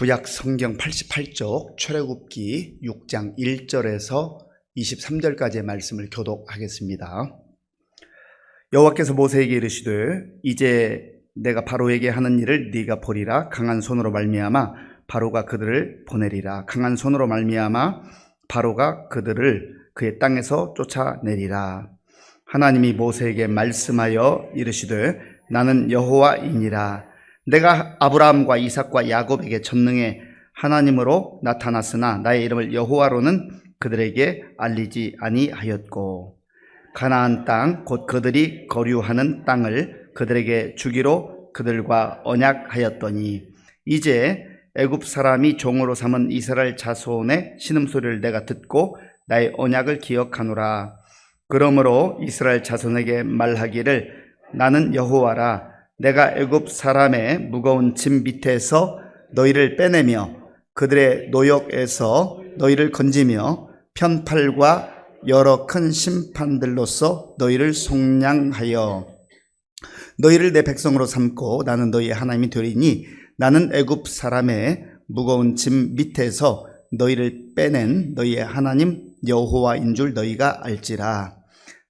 구약 성경 88쪽 출애굽기 6장 1절에서 23절까지의 말씀을 교독하겠습니다. 여호와께서 모세에게 이르시되 이제 내가 바로에게 하는 일을 네가 보리라. 강한 손으로 말미암아 바로가 그들을 보내리라. 강한 손으로 말미암아 바로가 그들을 그의 땅에서 쫓아내리라. 하나님이 모세에게 말씀하여 이르시되 나는 여호와이니라. 내가 아브라함과 이삭과 야곱에게 전능의 하나님으로 나타났으나 나의 이름을 여호와로는 그들에게 알리지 아니하였고 가나안 땅 곧 그들이 거류하는 땅을 그들에게 주기로 그들과 언약하였더니 이제 애굽 사람이 종으로 삼은 이스라엘 자손의 신음소리를 내가 듣고 나의 언약을 기억하노라. 그러므로 이스라엘 자손에게 말하기를 나는 여호와라. 내가 애굽 사람의 무거운 짐 밑에서 너희를 빼내며 그들의 노역에서 너희를 건지며 편팔과 여러 큰 심판들로서 너희를 속량하여 너희를 내 백성으로 삼고 나는 너희의 하나님이 되리니 나는 애굽 사람의 무거운 짐 밑에서 너희를 빼낸 너희의 하나님 여호와인 줄 너희가 알지라.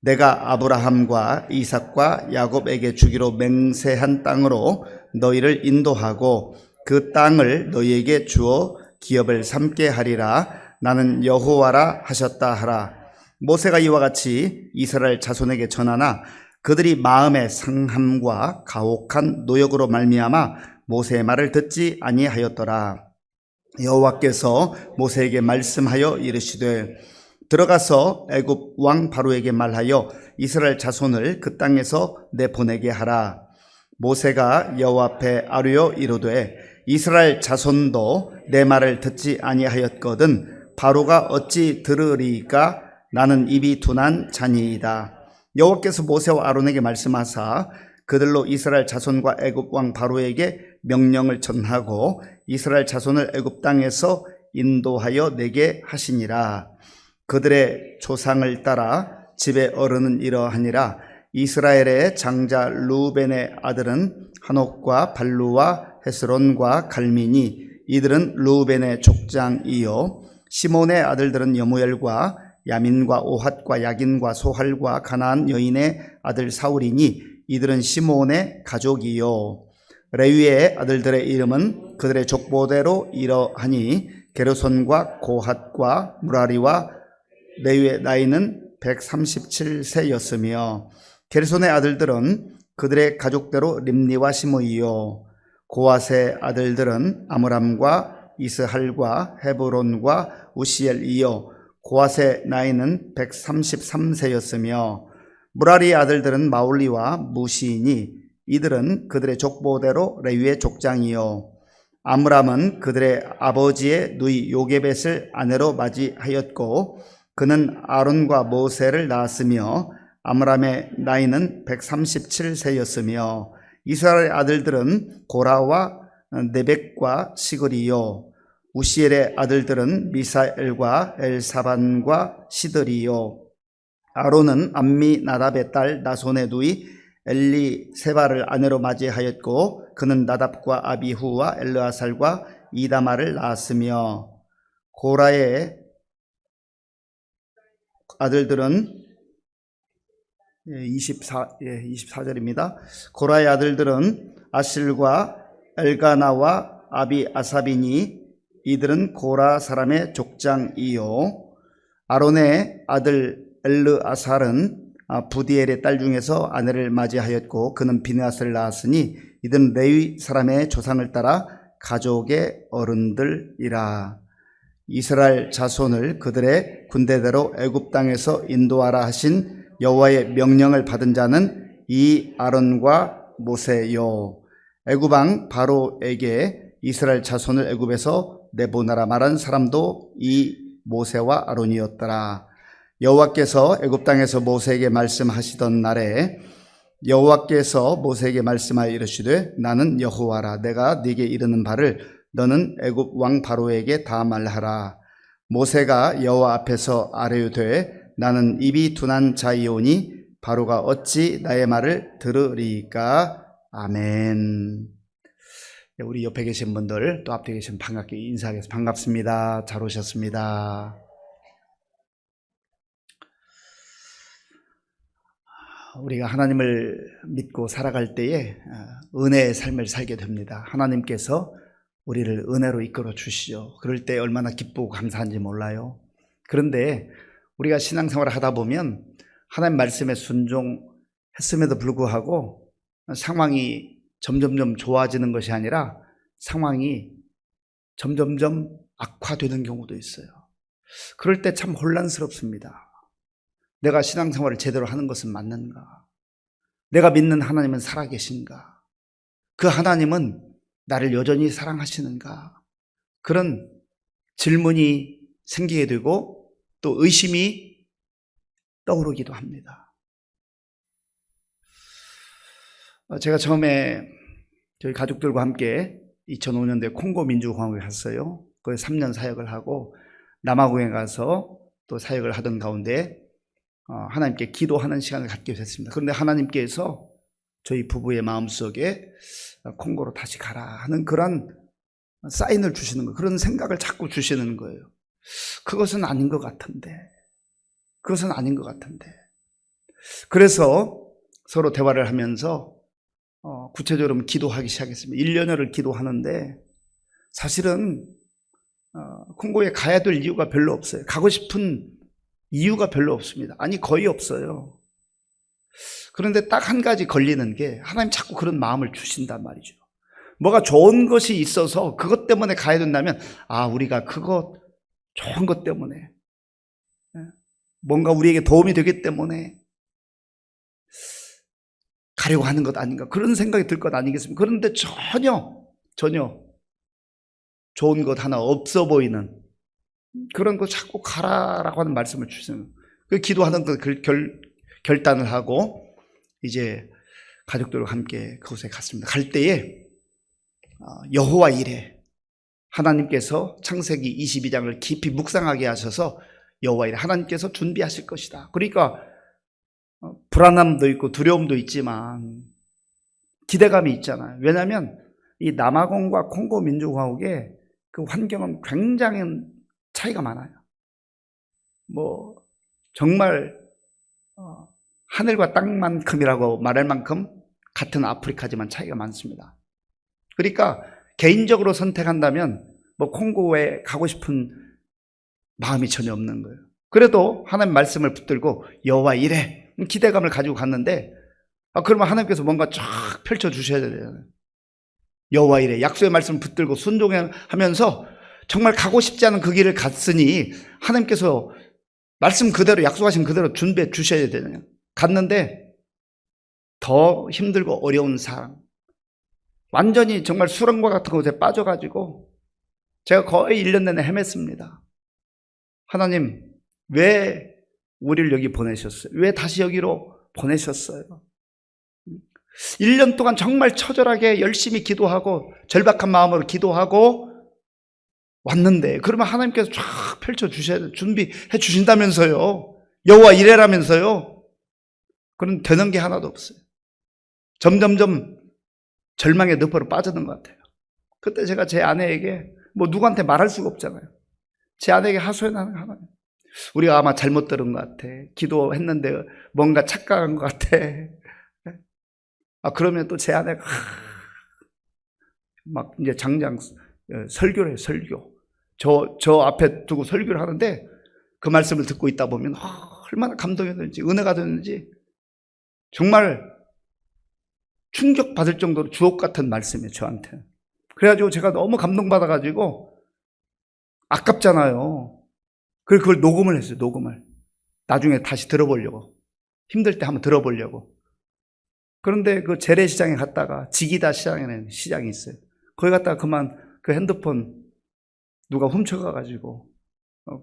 내가 아브라함과 이삭과 야곱에게 주기로 맹세한 땅으로 너희를 인도하고 그 땅을 너희에게 주어 기업을 삼게 하리라. 나는 여호와라 하셨다 하라. 모세가 이와 같이 이스라엘 자손에게 전하나 그들이 마음의 상함과 가혹한 노역으로 말미암아 모세의 말을 듣지 아니하였더라. 여호와께서 모세에게 말씀하여 이르시되 들어가서 애굽 왕 바로에게 말하여 이스라엘 자손을 그 땅에서 내보내게 하라. 모세가 여호와 앞에 아뢰어 이르되 이스라엘 자손도 내 말을 듣지 아니하였거든 바로가 어찌 들으리까? 나는 입이 둔한 자니이다. 여호와께서 모세와 아론에게 말씀하사 그들로 이스라엘 자손과 애굽 왕 바로에게 명령을 전하고 이스라엘 자손을 애굽 땅에서 인도하여 내게 하시니라. 그들의 조상을 따라 집의 어른은 이러하니라. 이스라엘의 장자 루벤의 아들은 한옥과 발루와 헤스론과 갈미니 이들은 루벤의 족장이요 시몬의 아들들은 여무엘과 야민과 오핫과 야긴과 소할과 가나안 여인의 아들 사울이니 이들은 시몬의 가족이요 레위의 아들들의 이름은 그들의 족보대로 이러하니 게르손과 고핫과 무라리와 레위의 나이는 137세였으며 게르손의 아들들은 그들의 가족대로 림니와 시므이요 고핫의 아들들은 아므람과 이스할과 헤브론과 우시엘이요 고핫의 나이는 133세였으며 무라리의 아들들은 마울리와 무시이니 이들은 그들의 족보대로 레위의 족장이요 아므람은 그들의 아버지의 누이 요게벳을 아내로 맞이하였고 그는 아론과 모세를 낳았으며 아므람의 나이는 137세였으며 이스라엘의 아들들은 고라와 네벡과 시글이요 우시엘의 아들들은 미사엘과 엘사반과 시들이요 아론은 암미나답의 딸 나손의 누이 엘리세바를 아내로 맞이하였고 그는 나답과 아비후와 엘르아살과 이다마를 낳았으며 고라의 아들들은 24절입니다. 고라의 아들들은 아실과 엘가나와 아비아삽이니 이들은 고라 사람의 족장이요 아론의 아들 엘르아살은 부디엘의 딸 중에서 아내를 맞이하였고 그는 비느하스를 낳았으니 이들은 레위 사람의 조상을 따라 가족의 어른들이라. 이스라엘 자손을 그들의 군대대로 애굽 땅에서 인도하라 하신 여호와의 명령을 받은 자는 이 아론과 모세요. 애굽 왕 바로에게 이스라엘 자손을 애굽에서 내보내라 말한 사람도 이 모세와 아론이었더라. 여호와께서 애굽 땅에서 모세에게 말씀하시던 날에 여호와께서 모세에게 말씀하여 이르시되 나는 여호와라. 내가 네게 이르는 바를 너는 애굽 왕 바로에게 다 말하라. 모세가 여호와 앞에서 아뢰되 나는 입이 둔한 자이오니 바로가 어찌 나의 말을 들으리까? 아멘. 우리 옆에 계신 분들, 또 앞에 계신 반갑게 인사하겠습니다. 반갑습니다. 잘 오셨습니다. 우리가 하나님을 믿고 살아갈 때에 은혜의 삶을 살게 됩니다. 하나님께서 우리를 은혜로 이끌어 주시죠. 그럴 때 얼마나 기쁘고 감사한지 몰라요. 그런데 우리가 신앙생활을 하다 보면 하나님 말씀에 순종했음에도 불구하고 상황이 점점점 좋아지는 것이 아니라 상황이 점점점 악화되는 경우도 있어요. 그럴 때 참 혼란스럽습니다. 내가 신앙생활을 제대로 하는 것은 맞는가? 내가 믿는 하나님은 살아계신가? 그 하나님은 나를 여전히 사랑하시는가? 그런 질문이 생기게 되고 또 의심이 떠오르기도 합니다. 제가 처음에 저희 가족들과 함께 2005년도에 콩고 민주공화국에 갔어요. 거기 3년 사역을 하고 남아공에 가서 또 사역을 하던 가운데 하나님께 기도하는 시간을 갖게 됐습니다. 그런데 하나님께서 저희 부부의 마음속에 콩고로 다시 가라 하는 그런 사인을 주시는 거예요. 그런 생각을 자꾸 주시는 거예요. 그것은 아닌 것 같은데. 그래서 서로 대화를 하면서 구체적으로 기도하기 시작했습니다. 1년여를 기도하는데 사실은 콩고에 가야 될 이유가 별로 없어요. 가고 싶은 이유가 별로 없습니다. 아니 거의 없어요. 그런데 딱 한 가지 걸리는 게 하나님 자꾸 그런 마음을 주신단 말이죠. 뭐가 좋은 것이 있어서 그것 때문에 가야 된다면 우리가 그것 좋은 것 때문에 뭔가 우리에게 도움이 되기 때문에 가려고 하는 것 아닌가 그런 생각이 들 것 아니겠습니까? 그런데 전혀 좋은 것 하나 없어 보이는 그런 거 자꾸 가라라고 하는 말씀을 주시는 그 기도하는 그 결단을 하고 이제 가족들과 함께 그곳에 갔습니다. 갈 때에 여호와 이레 하나님께서 창세기 22장을 깊이 묵상하게 하셔서 여호와 이레 하나님께서 준비하실 것이다. 그러니까 불안함도 있고 두려움도 있지만 기대감이 있잖아요. 왜냐하면 이 남아공과 콩고 민주공화국의 그 환경은 굉장히 차이가 많아요. 정말 하늘과 땅만큼이라고 말할 만큼 같은 아프리카지만 차이가 많습니다. 그러니까 개인적으로 선택한다면 콩고에 가고 싶은 마음이 전혀 없는 거예요. 그래도 하나님 말씀을 붙들고 여호와 이레 기대감을 가지고 갔는데 그러면 하나님께서 뭔가 쫙 펼쳐주셔야 되잖아요. 여호와 이레 약속의 말씀을 붙들고 순종하면서 정말 가고 싶지 않은 그 길을 갔으니 하나님께서 말씀 그대로 약속하신 그대로 준비해 주셔야 되잖아요. 갔는데 더 힘들고 어려운 상황, 완전히 정말 수렁과 같은 곳에 빠져가지고 제가 거의 1년 내내 헤맸습니다. 하나님 왜 우리를 여기 보내셨어요? 왜 다시 여기로 보내셨어요? 1년 동안 정말 처절하게 열심히 기도하고 절박한 마음으로 기도하고 왔는데 그러면 하나님께서 쫙 펼쳐주셔야 준비해 주신다면서요. 여호와 이레라면서요. 그런 되는 게 하나도 없어요. 점점점 절망의 늪으로 빠지는 것 같아요. 그때 제가 제 아내에게 누구한테 말할 수가 없잖아요. 제 아내에게 하소연하는 하나님. 우리가 아마 잘못 들은 것 같아. 기도했는데 뭔가 착각한 것 같아. 그러면 또 제 아내가 막 이제 장장 설교를 해요, 설교. 저 앞에 두고 설교를 하는데 그 말씀을 듣고 있다 보면 얼마나 감동이었는지 은혜가 됐는지 정말 충격받을 정도로 주옥 같은 말씀이에요, 저한테. 그래가지고 제가 너무 감동받아가지고 아깝잖아요. 그걸 녹음을 했어요, 녹음을. 나중에 다시 들어보려고. 힘들 때 한번 들어보려고. 그런데 그 재래시장에 갔다가 지기다 시장이라는 시장이 있어요. 거기 갔다가 그만 그 핸드폰 누가 훔쳐가가지고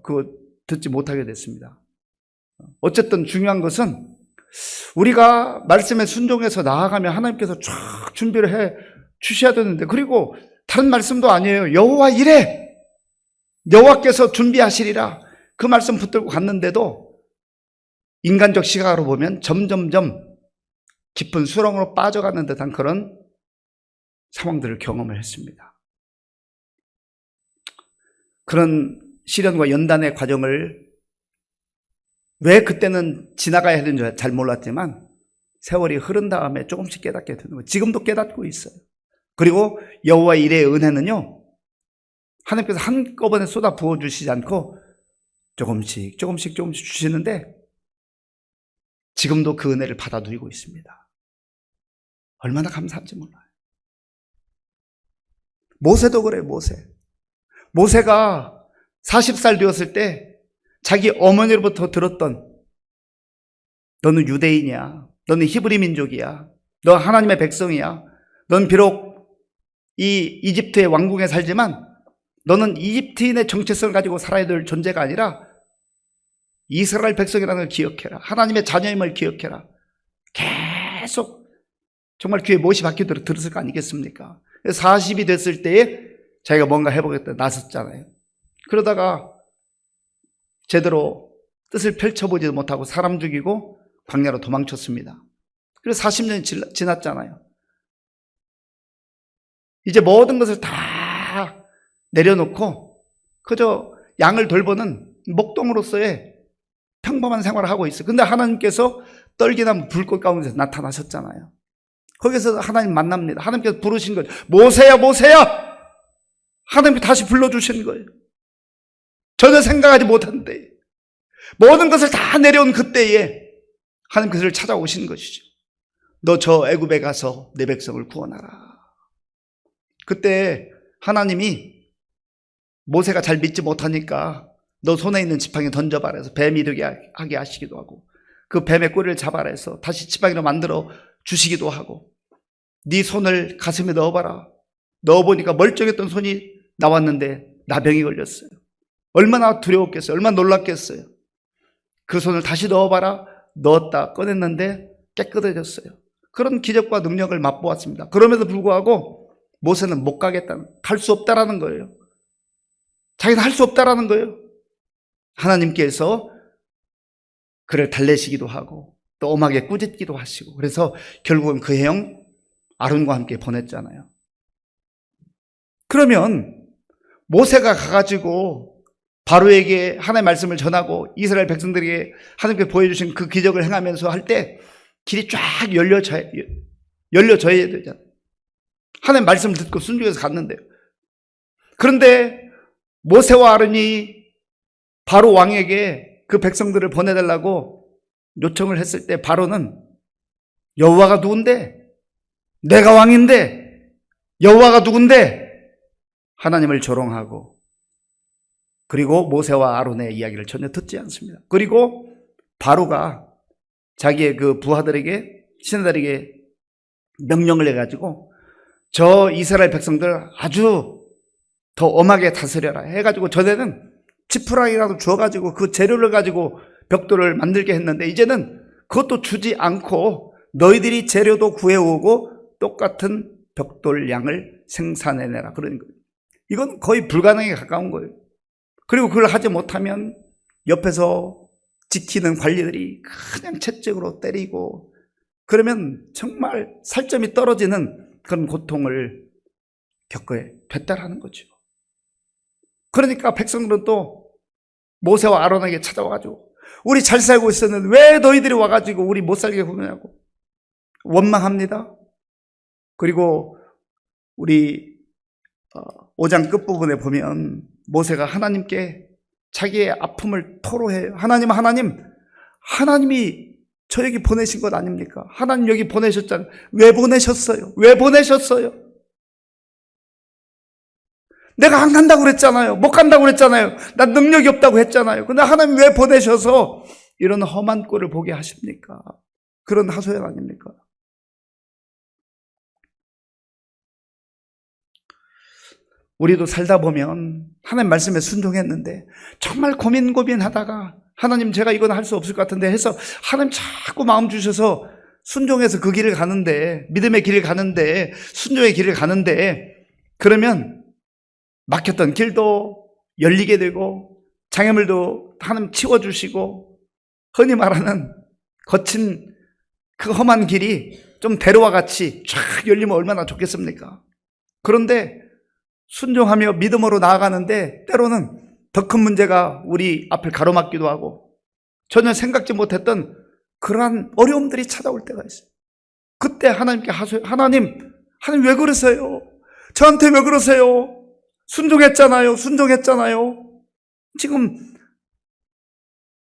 그거 듣지 못하게 됐습니다. 어쨌든 중요한 것은 우리가 말씀에 순종해서 나아가면 하나님께서 쫙 준비를 해 주셔야 되는데 그리고 다른 말씀도 아니에요. 여호와 이레 여호와께서 준비하시리라 그 말씀 붙들고 갔는데도 인간적 시각으로 보면 점점점 깊은 수렁으로 빠져가는 듯한 그런 상황들을 경험을 했습니다. 그런 시련과 연단의 과정을 왜 그때는 지나가야 했는지 잘 몰랐지만 세월이 흐른 다음에 조금씩 깨닫게 되는 거예요. 지금도 깨닫고 있어요. 그리고 여호와의 일의 은혜는요, 하나님께서 한꺼번에 쏟아 부어주시지 않고 조금씩 주시는데 지금도 그 은혜를 받아 누리고 있습니다. 얼마나 감사한지 몰라요. 모세도 그래요. 모세가 40살 되었을 때 자기 어머니로부터 들었던, 너는 유대인이야, 너는 히브리 민족이야, 너 하나님의 백성이야, 넌 비록 이 이집트의 왕궁에 살지만 너는 이집트인의 정체성을 가지고 살아야 될 존재가 아니라 이스라엘 백성이라는 걸 기억해라, 하나님의 자녀임을 기억해라. 계속 정말 귀에 못이 박히도록 들었을 거 아니겠습니까? 40이 됐을 때에 자기가 뭔가 해보겠다 나섰잖아요. 그러다가 제대로 뜻을 펼쳐보지도 못하고 사람 죽이고 광야로 도망쳤습니다. 그래서 40년이 지났잖아요. 이제 모든 것을 다 내려놓고 그저 양을 돌보는 목동으로서의 평범한 생활을 하고 있어요. 근데 하나님께서 떨기나무 불꽃 가운데서 나타나셨잖아요. 거기서 하나님 만납니다. 하나님께서 부르신 거예요. 모세야, 모세야! 하나님이 다시 불러주신 거예요. 전혀 생각하지 못한데, 모든 것을 다 내려온 그때에 하나님 그들을 찾아오신 것이죠. 너 저 애굽에 가서 내 백성을 구원하라. 그때 하나님이 모세가 잘 믿지 못하니까 너 손에 있는 지팡이 던져봐라 해서 뱀이 되게 하게 하시기도 하고, 그 뱀의 꼬리를 잡아라 해서 다시 지팡이로 만들어 주시기도 하고, 네 손을 가슴에 넣어봐라. 넣어보니까 멀쩡했던 손이 나왔는데 나병이 걸렸어요. 얼마나 두려웠겠어요. 얼마나 놀랐겠어요. 그 손을 다시 넣어봐라. 넣었다 꺼냈는데 깨끗해졌어요. 그런 기적과 능력을 맛보았습니다. 그럼에도 불구하고 모세는 못 가겠다는, 갈 수 없다라는 거예요. 자기는 할 수 없다라는 거예요. 하나님께서 그를 달래시기도 하고 또 엄하게 꾸짖기도 하시고, 그래서 결국은 그 형 아론과 함께 보냈잖아요. 그러면 모세가 가가지고 바로에게 하나님의 말씀을 전하고 이스라엘 백성들에게 하나님께 보여주신 그 기적을 행하면서 할 때 길이 쫙 열려져야 되잖아요. 하나님 말씀을 듣고 순종해서 갔는데요. 그런데 모세와 아론이 바로 왕에게 그 백성들을 보내달라고 요청을 했을 때 바로는 여호와가 누군데? 내가 왕인데 여호와가 누군데? 하나님을 조롱하고, 그리고 모세와 아론의 이야기를 전혀 듣지 않습니다. 그리고 바로가 자기의 그 부하들에게, 신하들에게 명령을 해가지고 저 이스라엘 백성들 아주 더 엄하게 다스려라 해가지고, 전에는 지푸라기라도 주어가지고 그 재료를 가지고 벽돌을 만들게 했는데 이제는 그것도 주지 않고 너희들이 재료도 구해오고 똑같은 벽돌 양을 생산해내라, 그런 거예요. 이건 거의 불가능에 가까운 거예요. 그리고 그걸 하지 못하면 옆에서 지키는 관리들이 그냥 채찍으로 때리고, 그러면 정말 살점이 떨어지는 그런 고통을 겪게 됐다라는 거죠. 그러니까 백성들은 또 모세와 아론에게 찾아와가지고 우리 잘 살고 있었는데 왜 너희들이 와가지고 우리 못 살게 구느냐고 원망합니다. 그리고 우리 5장 끝부분에 보면 모세가 하나님께 자기의 아픔을 토로해요. 하나님이 저 여기 보내신 것 아닙니까? 하나님 여기 보내셨잖아요. 왜 보내셨어요? 내가 안 간다고 그랬잖아요. 못 간다고 그랬잖아요. 난 능력이 없다고 했잖아요. 근데 하나님 왜 보내셔서 이런 험한 꼴을 보게 하십니까? 그런 하소연 아닙니까? 우리도 살다 보면 하나님 말씀에 순종했는데 정말 고민하다가 하나님 제가 이건 할 수 없을 것 같은데 해서 하나님 자꾸 마음 주셔서 순종해서 그 길을 가는데, 믿음의 길을 가는데, 순종의 길을 가는데, 그러면 막혔던 길도 열리게 되고 장애물도 하나님 치워주시고, 흔히 말하는 거친 그 험한 길이 좀 대로와 같이 쫙 열리면 얼마나 좋겠습니까? 그런데 순종하며 믿음으로 나아가는데 때로는 더 큰 문제가 우리 앞을 가로막기도 하고 전혀 생각지 못했던 그러한 어려움들이 찾아올 때가 있어요. 그때 하나님께 하소연, 하나님 왜 그러세요? 저한테 왜 그러세요? 순종했잖아요. 지금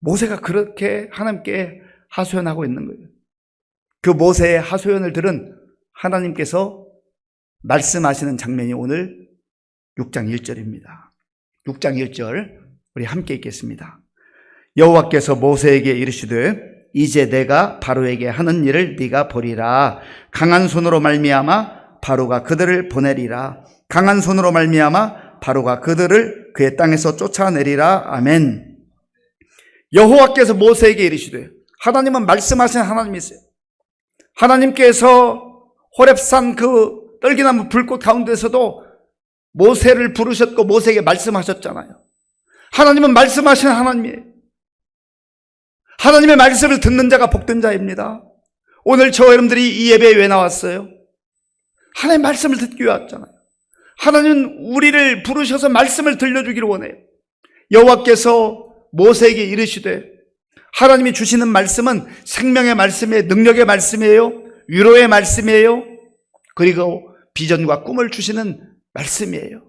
모세가 그렇게 하나님께 하소연하고 있는 거예요. 그 모세의 하소연을 들은 하나님께서 말씀하시는 장면이 오늘 6장 1절입니다. 6장 1절 우리 함께 읽겠습니다. 여호와께서 모세에게 이르시되 이제 내가 바로에게 하는 일을 네가 보리라. 강한 손으로 말미암아 바로가 그들을 보내리라. 강한 손으로 말미암아 바로가 그들을 그의 땅에서 쫓아내리라. 아멘. 여호와께서 모세에게 이르시되, 하나님은 말씀하신 하나님이세요. 하나님께서 호렙산 그 떨기나무 불꽃 가운데서도 모세를 부르셨고 모세에게 말씀하셨잖아요. 하나님은 말씀하신 하나님이에요. 하나님의 말씀을 듣는 자가 복된 자입니다. 오늘 저 여러분들이 이 예배에 왜 나왔어요? 하나님의 말씀을 듣기 위해 왔잖아요. 하나님은 우리를 부르셔서 말씀을 들려주기를 원해요. 여호와께서 모세에게 이르시되, 하나님이 주시는 말씀은 생명의 말씀이에요. 능력의 말씀이에요. 위로의 말씀이에요. 그리고 비전과 꿈을 주시는 말씀이에요.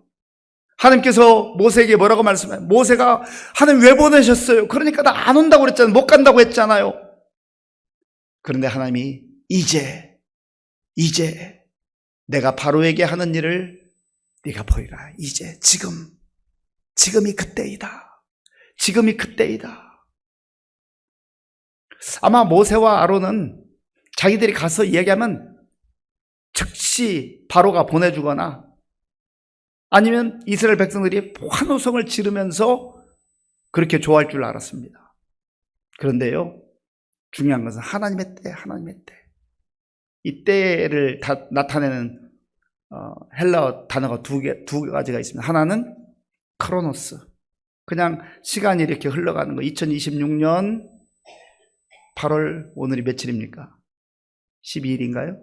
하나님께서 모세에게 뭐라고 말씀해요? 모세가 하나님 왜 보내셨어요? 그러니까 나 안 온다고 그랬잖아요. 못 간다고 했잖아요. 그런데 하나님이 이제 내가 바로에게 하는 일을 네가 보이라. 이제 지금이 그때이다. 아마 모세와 아론은 자기들이 가서 이야기하면 즉시 바로가 보내주거나 아니면 이스라엘 백성들이 환호성을 지르면서 그렇게 좋아할 줄 알았습니다. 그런데요, 중요한 것은 하나님의 때. 이 때를 나타내는 헬라어 단어가 두 가지가 있습니다. 하나는 크로노스, 그냥 시간이 이렇게 흘러가는 거. 2026년 8월 오늘이 며칠입니까? 12일인가요?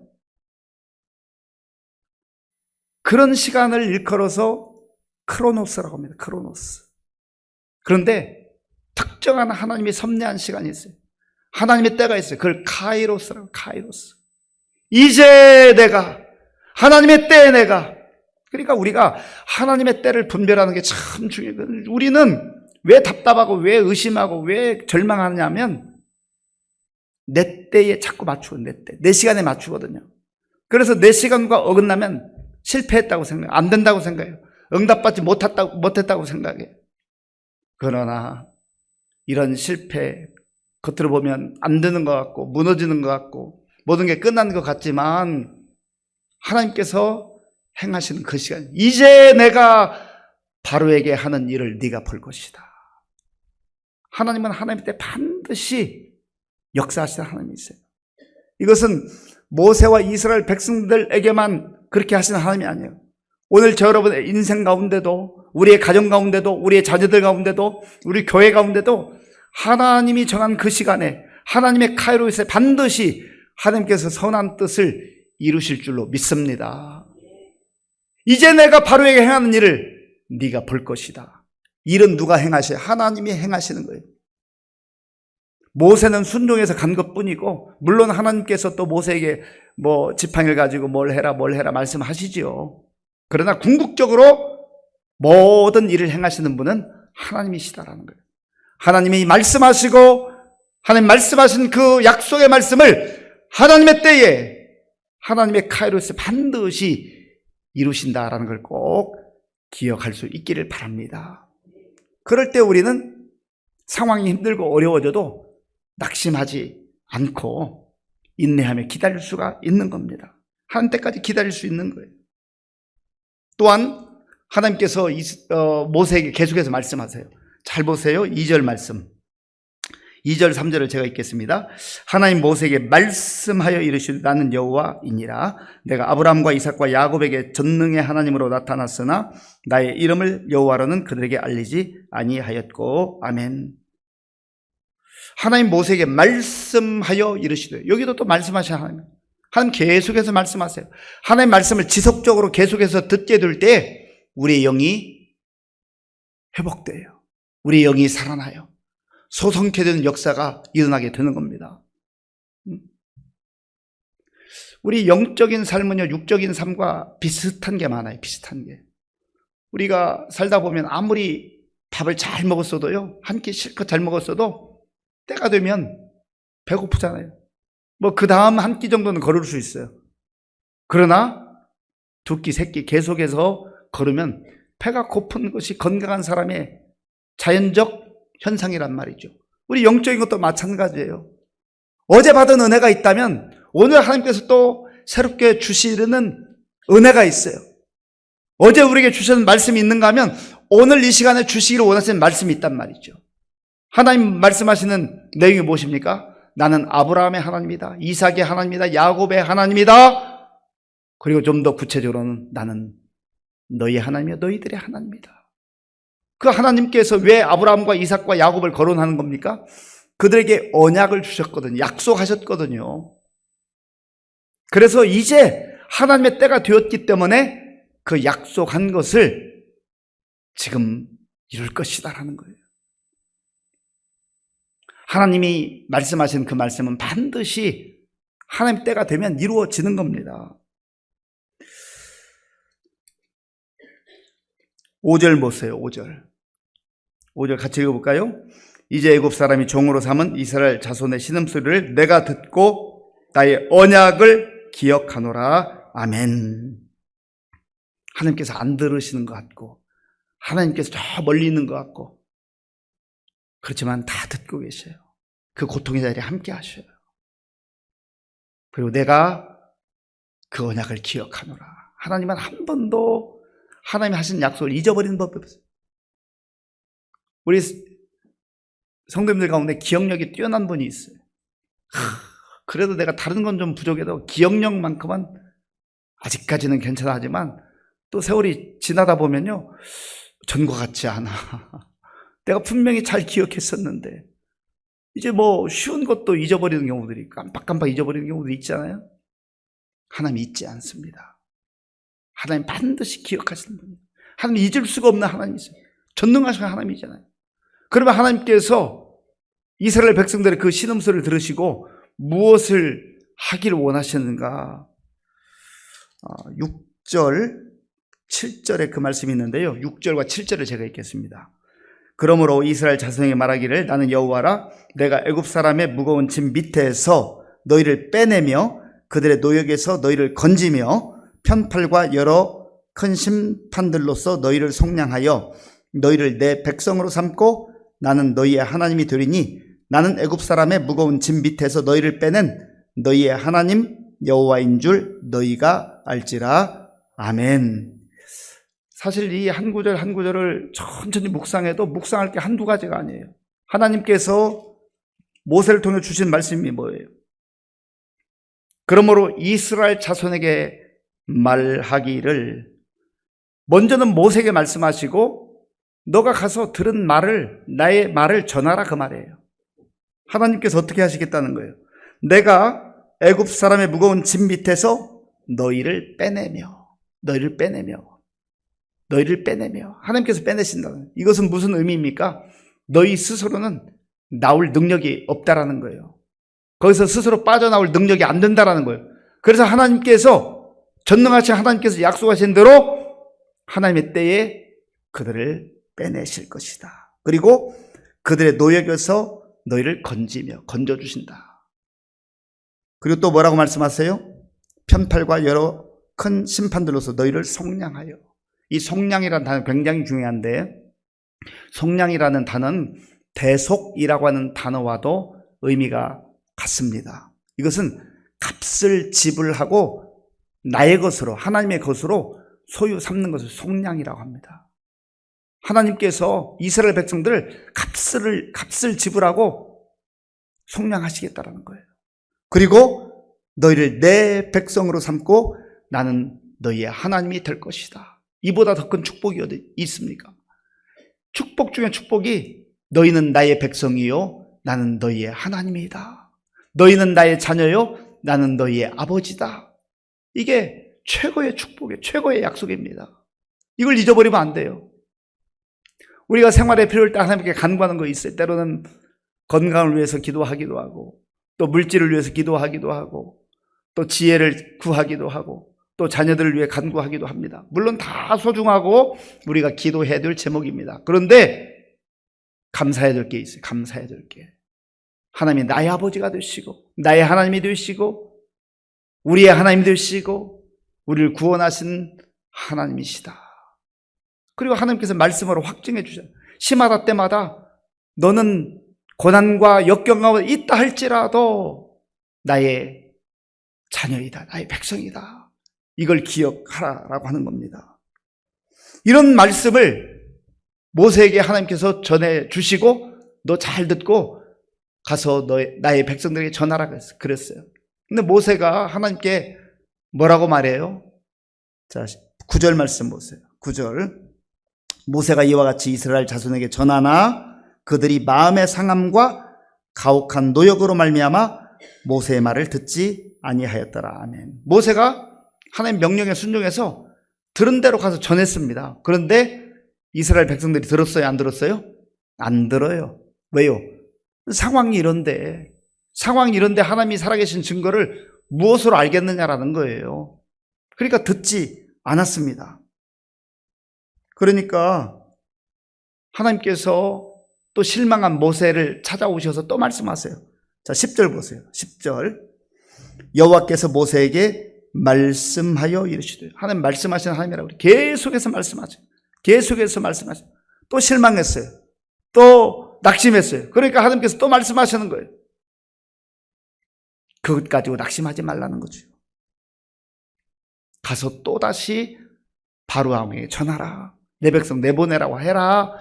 그런 시간을 일컬어서 크로노스라고 합니다. 크로노스. 그런데 특정한 하나님의 섭리한 시간이 있어요. 하나님의 때가 있어요. 그걸 카이로스라고. 카이로스. 이제 내가, 하나님의 때에 내가. 그러니까 우리가 하나님의 때를 분별하는 게 참 중요해요. 우리는 왜 답답하고 왜 의심하고 왜 절망하냐면 내 때에 자꾸 맞추고, 내 시간에 맞추거든요. 그래서 내 시간과 어긋나면 실패했다고 생각해요. 안 된다고 생각해요. 응답받지 못했다고 생각해요. 그러나 이런 실패, 겉으로 보면 안 되는 것 같고 무너지는 것 같고 모든 게 끝난 것 같지만 하나님께서 행하시는 그 시간, 이제 내가 바로에게 하는 일을 네가 볼 것이다. 하나님은 하나님 때 반드시 역사하시는 하나님이세요. 이것은 모세와 이스라엘 백성들에게만 그렇게 하시는 하나님이 아니에요. 오늘 저 여러분의 인생 가운데도, 우리의 가정 가운데도, 우리의 자녀들 가운데도, 우리 교회 가운데도 하나님이 정한 그 시간에 하나님의 카이로스에 반드시 하나님께서 선한 뜻을 이루실 줄로 믿습니다. 이제 내가 바로에게 행하는 일을 네가 볼 것이다. 일은 누가 행하셔요? 하나님이 행하시는 거예요. 모세는 순종해서 간 것뿐이고, 물론 하나님께서 또 모세에게 지팡이를 가지고 뭘 해라 말씀하시지요. 그러나 궁극적으로 모든 일을 행하시는 분은 하나님이시다라는 거예요. 하나님이 말씀하시고 하나님 말씀하신 그 약속의 말씀을 하나님의 때에 하나님의 카이로스에 반드시 이루신다라는 걸 꼭 기억할 수 있기를 바랍니다. 그럴 때 우리는 상황이 힘들고 어려워져도 낙심하지 않고 인내하며 기다릴 수가 있는 겁니다. 하나님 때까지 기다릴 수 있는 거예요. 또한 하나님께서 모세에게 계속해서 말씀하세요. 잘 보세요. 2절 말씀. 2절 3절을 제가 읽겠습니다. 하나님 모세에게 말씀하여 이르시되 나는 여호와이니라. 내가 아브라함과 이삭과 야곱에게 전능의 하나님으로 나타났으나 나의 이름을 여호와로는 그들에게 알리지 아니하였고. 아멘. 하나님 모세에게 말씀하여 이르시되, 여기도 또 말씀하신 하나님. 하나님 계속해서 말씀하세요. 하나님 말씀을 지속적으로 계속해서 듣게 될 때 우리의 영이 회복돼요. 우리의 영이 살아나요. 소성케 되는 역사가 일어나게 되는 겁니다. 우리 영적인 삶은요, 육적인 삶과 비슷한 게 많아요. 비슷한 게. 우리가 살다 보면 아무리 밥을 잘 먹었어도요, 한 끼 실컷 잘 먹었어도 때가 되면 배고프잖아요. 뭐 그 다음 한 끼 정도는 걸을 수 있어요. 그러나 두 끼, 세 끼 계속해서 걸으면 배가 고픈 것이 건강한 사람의 자연적 현상이란 말이죠. 우리 영적인 것도 마찬가지예요. 어제 받은 은혜가 있다면 오늘 하나님께서 또 새롭게 주시는 은혜가 있어요. 어제 우리에게 주신 말씀이 있는가 하면 오늘 이 시간에 주시기를 원하시는 말씀이 있단 말이죠. 하나님 말씀하시는 내용이 무엇입니까? 나는 아브라함의 하나님이다. 이삭의 하나님이다. 야곱의 하나님이다. 그리고 좀 더 구체적으로는 나는 너희의 하나님이요 너희들의 하나님이다. 그 하나님께서 왜 아브라함과 이삭과 야곱을 거론하는 겁니까? 그들에게 언약을 주셨거든요. 약속하셨거든요. 그래서 이제 하나님의 때가 되었기 때문에 그 약속한 것을 지금 이룰 것이다라는 거예요. 하나님이 말씀하신 그 말씀은 반드시 하나님 때가 되면 이루어지는 겁니다. 5절 보세요. 5절 같이 읽어볼까요? 이제 애굽 사람이 종으로 삼은 이스라엘 자손의 신음소리를 내가 듣고 나의 언약을 기억하노라. 아멘. 하나님께서 안 들으시는 것 같고 하나님께서 저 멀리 있는 것 같고 그렇지만 다 듣고 계셔요. 그 고통의 자리에 함께 하셔요. 그리고 내가 그 언약을 기억하노라. 하나님은 한 번도 하나님이 하신 약속을 잊어버리는 법이 없어요. 우리 성도님들 가운데 기억력이 뛰어난 분이 있어요. 그래도 내가 다른 건 좀 부족해도 기억력만큼은 아직까지는 괜찮아 하지만 또 세월이 지나다 보면요 전과 같지 않아. 내가 분명히 잘 기억했었는데 이제 뭐 쉬운 것도 잊어버리는 경우들이 깜빡깜빡 잊어버리는 경우도 있잖아요. 하나님 잊지 않습니다. 하나님 반드시 기억하시는 분이에요. 하나님 잊을 수가 없는 하나님이세요. 전능하신 하나님이잖아요. 그러면 하나님께서 이스라엘 백성들의 그 신음소리를 들으시고 무엇을 하기를 원하시는가? 6절, 7절에 그 말씀이 있는데요. 6절과 7절을 제가 읽겠습니다. 그러므로 이스라엘 자손에게 말하기를 나는 여호와라. 내가 애굽 사람의 무거운 짐 밑에서 너희를 빼내며 그들의 노역에서 너희를 건지며 편팔과 여러 큰 심판들로서 너희를 속량하여 너희를 내 백성으로 삼고 나는 너희의 하나님이 되리니 나는 애굽 사람의 무거운 짐 밑에서 너희를 빼낸 너희의 하나님 여호와인 줄 너희가 알지라. 아멘. 사실 이 한 구절 한 구절을 천천히 묵상해도 묵상할 게 한두 가지가 아니에요. 하나님께서 모세를 통해 주신 말씀이 뭐예요? 그러므로 이스라엘 자손에게 말하기를, 먼저는 모세에게 말씀하시고 너가 가서 들은 말을, 나의 말을 전하라, 그 말이에요. 하나님께서 어떻게 하시겠다는 거예요? 내가 애굽 사람의 무거운 짐 밑에서 너희를 빼내며 하나님께서 빼내신다는, 이것은 무슨 의미입니까? 너희 스스로는 나올 능력이 없다라는 거예요. 거기서 스스로 빠져나올 능력이 안 된다라는 거예요. 그래서 하나님께서, 전능하신 하나님께서 약속하신 대로 하나님의 때에 그들을 빼내실 것이다. 그리고 그들의 노역에서 너희를 건져주신다. 그리고 또 뭐라고 말씀하세요? 편팔과 여러 큰 심판들로서 너희를 속량하여. 이 속량이라는 단어 굉장히 중요한데, 속량이라는 단어는 대속이라고 하는 단어와도 의미가 같습니다. 이것은 값을 지불하고 나의 것으로, 하나님의 것으로 소유 삼는 것을 속량이라고 합니다. 하나님께서 이스라엘 백성들을 값을 지불하고 속량하시겠다라는 거예요. 그리고 너희를 내 백성으로 삼고 나는 너희의 하나님이 될 것이다. 이보다 더 큰 축복이 어디 있습니까? 축복 중에 축복이, 너희는 나의 백성이요 나는 너희의 하나님이다. 너희는 나의 자녀요 나는 너희의 아버지다. 이게 최고의 축복이에요. 최고의 약속입니다. 이걸 잊어버리면 안 돼요. 우리가 생활에 필요할 때 하나님께 간구하는 거 있어요. 때로는 건강을 위해서 기도하기도 하고, 또 물질을 위해서 기도하기도 하고, 또 지혜를 구하기도 하고, 또 자녀들을 위해 간구하기도 합니다. 물론 다 소중하고 우리가 기도해야 될 제목입니다. 그런데 감사해야 될 게 있어요. 감사해야 될 게. 하나님이 나의 아버지가 되시고, 나의 하나님이 되시고, 우리의 하나님이 되시고, 우리를 구원하신 하나님이시다. 그리고 하나님께서 말씀으로 확증해 주잖아요. 시마다 때마다 너는 고난과 역경 가운데 있다 할지라도 나의 자녀이다. 나의 백성이다. 이걸 기억하라라고 하는 겁니다. 이런 말씀을 모세에게 하나님께서 전해 주시고 너 잘 듣고 가서 나의 백성들에게 전하라 그랬어요. 근데 모세가 하나님께 뭐라고 말해요? 자, 9절 말씀 보세요. 9절. 모세가 이와 같이 이스라엘 자손에게 전하나 그들이 마음의 상함과 가혹한 노역으로 말미암아 모세의 말을 듣지 아니하였더라. 아멘. 모세가 하나님 명령에 순종해서 들은 대로 가서 전했습니다. 그런데 이스라엘 백성들이 들었어요? 안 들었어요? 안 들어요. 왜요? 상황이 이런데 하나님이 살아계신 증거를 무엇으로 알겠느냐라는 거예요. 그러니까 듣지 않았습니다. 그러니까 하나님께서 또 실망한 모세를 찾아오셔서 또 말씀하세요. 자, 10절 보세요. 10절. 여호와께서 모세에게 말씀하여 이르시되, 하나님 말씀하시는 하나님이라고 계속해서 말씀하죠. 계속해서 말씀하죠. 또 실망했어요. 또 낙심했어요. 그러니까 하나님께서 또 말씀하시는 거예요. 그것 가지고 낙심하지 말라는 거죠. 가서 또다시 바로왕에게 전하라. 내 백성 내보내라고 해라.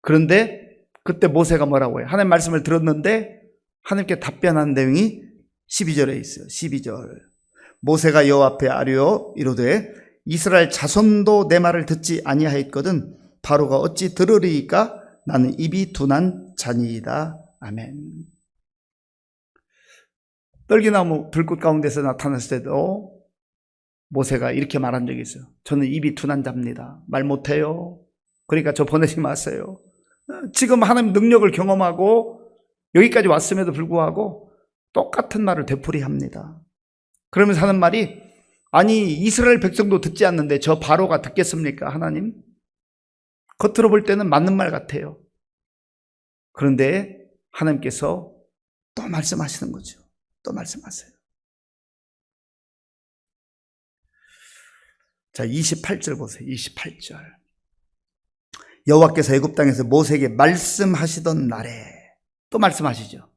그런데 그때 모세가 뭐라고 해요? 하나님 말씀을 들었는데 하나님께 답변한 내용이 12절에 있어요. 12절. 모세가 여호와 앞에 아뢰어 이르되 이스라엘 자손도 내 말을 듣지 아니하였거든 바로가 어찌 들으리이까? 나는 입이 둔한 자니이다. 아멘. 떨기나무 불꽃 가운데서 나타났을 때도 모세가 이렇게 말한 적이 있어요. 저는 입이 둔한 자입니다. 말 못해요. 그러니까 저 보내지 마세요. 지금 하나님 능력을 경험하고 여기까지 왔음에도 불구하고 똑같은 말을 되풀이합니다. 그러면서 하는 말이, 아니 이스라엘 백성도 듣지 않는데 저 바로가 듣겠습니까? 하나님? 겉으로 볼 때는 맞는 말 같아요. 그런데 하나님께서 또 말씀하시는 거죠. 또 말씀하세요. 자, 28절 보세요. 28절. 여호와께서 애굽 땅에서 모세에게 말씀하시던 날에 또 말씀하시죠.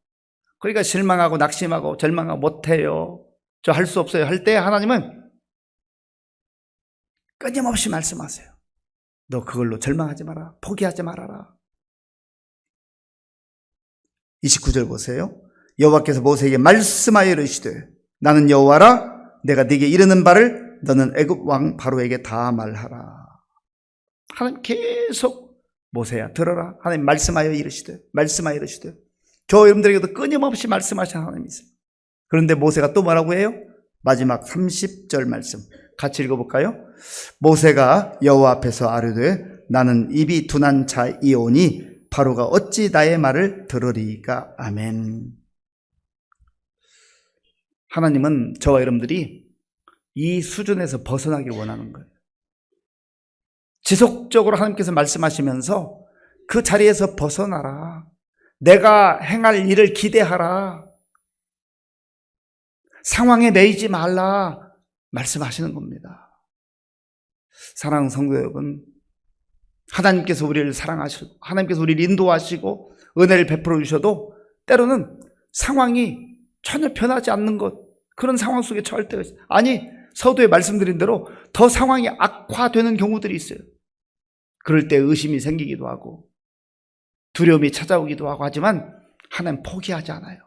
그러니까 실망하고 낙심하고 절망하고 못해요. 저 할 수 없어요. 할 때 하나님은 끊임없이 말씀하세요. 너 그걸로 절망하지 마라. 포기하지 말아라. 29절 보세요. 여호와께서 모세에게 말씀하여 이르시되 나는 여호와라. 내가 네게 이르는 바를 너는 애굽 왕 바로에게 다 말하라. 하나님 계속 모세야 들어라. 하나님 말씀하여 이르시되 저 여러분들에게도 끊임없이 말씀하시는 하나님이 있어요. 그런데 모세가 또 뭐라고 해요? 마지막 30절 말씀 같이 읽어볼까요? 모세가 여호와 앞에서 아뢰되 나는 입이 둔한 자이오니 바로가 어찌 나의 말을 들으리이까? 아멘. 하나님은 저와 여러분들이 이 수준에서 벗어나길 원하는 거예요. 지속적으로 하나님께서 말씀하시면서 그 자리에서 벗어나라. 내가 행할 일을 기대하라. 상황에 매이지 말라. 말씀하시는 겁니다. 사랑하는 성도 여러분, 하나님께서 우리를 사랑하시고 하나님께서 우리를 인도하시고 은혜를 베풀어 주셔도 때로는 상황이 전혀 변하지 않는 것, 그런 상황 속에 처할 때가 있어요. 아니, 서두에 말씀드린 대로 더 상황이 악화되는 경우들이 있어요. 그럴 때 의심이 생기기도 하고 두려움이 찾아오기도 하고 하지만 하나님 포기하지 않아요.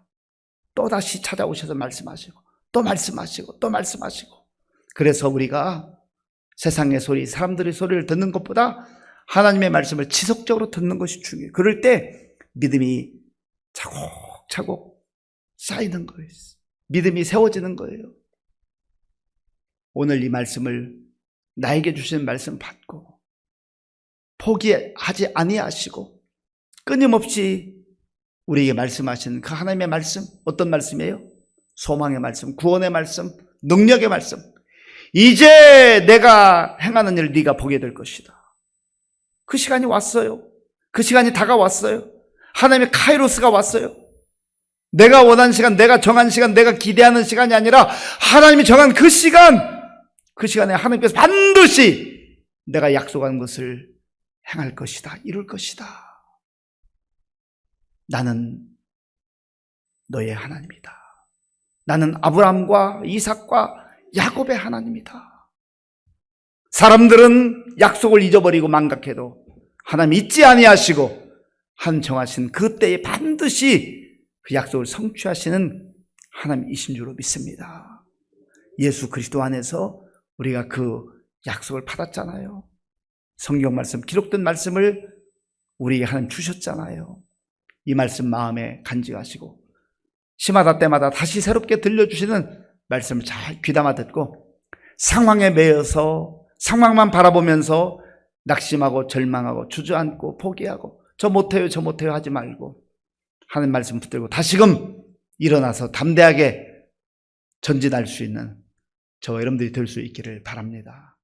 또다시 찾아오셔서 말씀하시고 또 말씀하시고 또 말씀하시고. 그래서 우리가 세상의 소리, 사람들의 소리를 듣는 것보다 하나님의 말씀을 지속적으로 듣는 것이 중요해요. 그럴 때 믿음이 차곡차곡 쌓이는 거예요. 믿음이 세워지는 거예요. 오늘 이 말씀을 나에게 주시는 말씀 받고 포기하지 아니하시고 끊임없이 우리에게 말씀하시는 그 하나님의 말씀, 어떤 말씀이에요? 소망의 말씀, 구원의 말씀, 능력의 말씀. 이제 내가 행하는 일을 네가 보게 될 것이다. 그 시간이 왔어요. 그 시간이 다가왔어요. 하나님의 카이로스가 왔어요. 내가 원하는 시간, 내가 정한 시간, 내가 기대하는 시간이 아니라 하나님이 정한 그 시간에 하나님께서 반드시 내가 약속한 것을 행할 것이다, 이룰 것이다. 나는 너의 하나님이다. 나는 아브라함과 이삭과 야곱의 하나님이다. 사람들은 약속을 잊어버리고 망각해도 하나님 잊지 아니하시고 한 정하신 그 때에 반드시 그 약속을 성취하시는 하나님이신 줄로 믿습니다. 예수 그리스도 안에서 우리가 그 약속을 받았잖아요. 성경 말씀, 기록된 말씀을 우리에게 하나님 주셨잖아요. 이 말씀 마음에 간직하시고 시마다 때마다 다시 새롭게 들려주시는 말씀을 잘 귀담아 듣고 상황에 매여서 상황만 바라보면서 낙심하고 절망하고 주저앉고 포기하고 저 못해요 하지 말고 하는 말씀 붙들고 다시금 일어나서 담대하게 전진할 수 있는 저와 여러분들이 될 수 있기를 바랍니다.